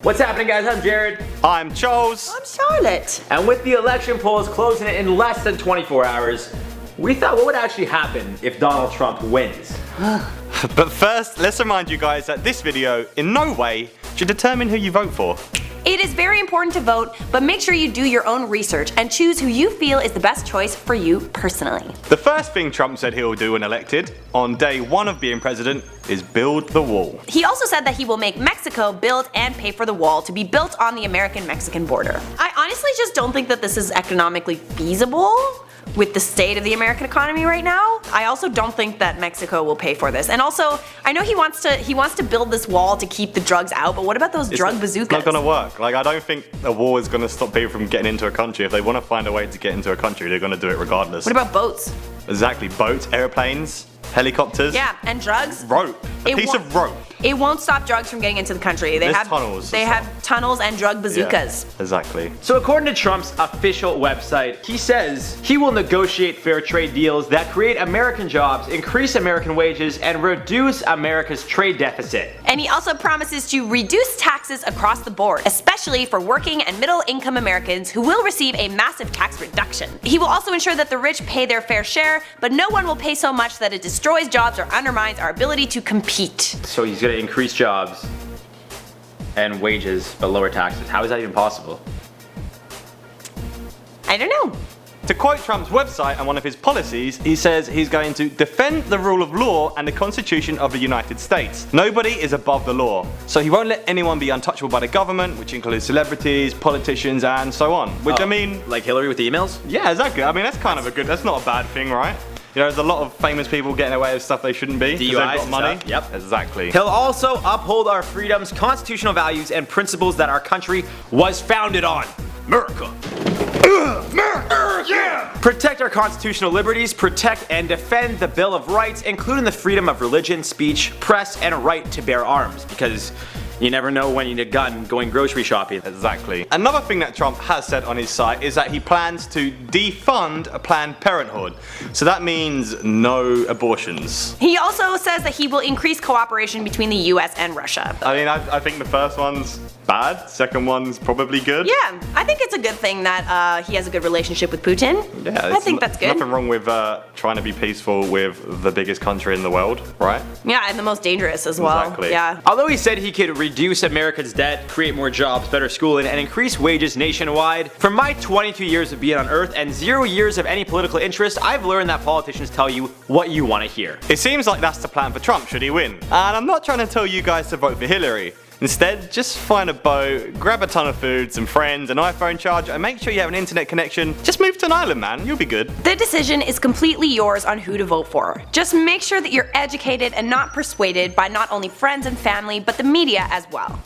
What's happening, guys? I'm Jared. I'm Charles. I'm Charlotte. And with the election polls closing in less than 24 hours, we thought what would actually happen if Donald Trump wins. But first, let's remind you guys that this video in no way should determine who you vote for. It is very important to vote, but make sure you do your own research and choose who you feel is the best choice for you personally. The first thing Trump said he'll do when elected, on day one of being president, is build the wall. He also said that he will make Mexico build and pay for the wall to be built on the American-Mexican border. I honestly just don't think that this is economically feasible with the state of the American economy right now. I also don't think that Mexico will pay for this. And also, I know he wants to build this wall to keep the drugs out, but what about those drug bazookas? It's not gonna work. Like, I don't think a wall is gonna stop people from getting into a country. If they want to find a way to get into a country, they're gonna do it regardless. What about boats? Exactly, boats, airplanes, helicopters. Yeah, and drugs. Rope, a piece of rope. It won't stop drugs from getting into the country. They have tunnels. They have tunnels and drug bazookas. Yeah, exactly. So according to Trump's official website, he says he will negotiate fair trade deals that create American jobs, increase American wages, and reduce America's trade deficit. And he also promises to reduce taxes across the board, especially for working and middle-income Americans who will receive a massive tax reduction. He will also ensure that the rich pay their fair share, but no one will pay so much that it destroys jobs or undermines our ability to compete. So he's going to increase jobs and wages but lower taxes. How is that even possible? I don't know. To quote Trump's website and one of his policies, he says he's going to defend the rule of law and the Constitution of the United States. Nobody is above the law, so he won't let anyone be untouchable by the government, which includes celebrities, politicians, and so on. Which I mean, like Hillary with the emails? Yeah, exactly. I mean, that's kind of a good, that's not a bad thing, right? You know, there's a lot of famous people getting away with stuff they shouldn't be because they've got money. Stuff. Yep. Exactly. He'll also uphold our freedoms, constitutional values, and principles that our country was founded on. America. America, yeah! Protect our constitutional liberties, protect and defend the Bill of Rights, including the freedom of religion, speech, press, and right to bear arms, because you never know when you need a gun going grocery shopping. Exactly. Another thing that Trump has said on his site is that he plans to defund Planned Parenthood. So that means no abortions. He also says that he will increase cooperation between the US and Russia. I mean, I think the first one's bad, second one's probably good. Yeah, I think it's a good thing that he has a good relationship with Putin. Yeah, I think that's good. Nothing wrong with trying to be peaceful with the biggest country in the world, right? Yeah, and the most dangerous as well. Exactly. Yeah. Although he said he could reduce America's debt, create more jobs, better schooling, and increase wages nationwide, from my 22 years of being on Earth and 0 years of any political interest, I've learned that politicians tell you what you want to hear. It seems like that's the plan for Trump should he win. And I'm not trying to tell you guys to vote for Hillary. Instead, just find a boat, grab a ton of food, some friends, an iPhone charger, and make sure you have an internet connection. Just move to an island, man. You'll be good. The decision is completely yours on who to vote for. Just make sure that you're educated and not persuaded by not only friends and family, but the media as well.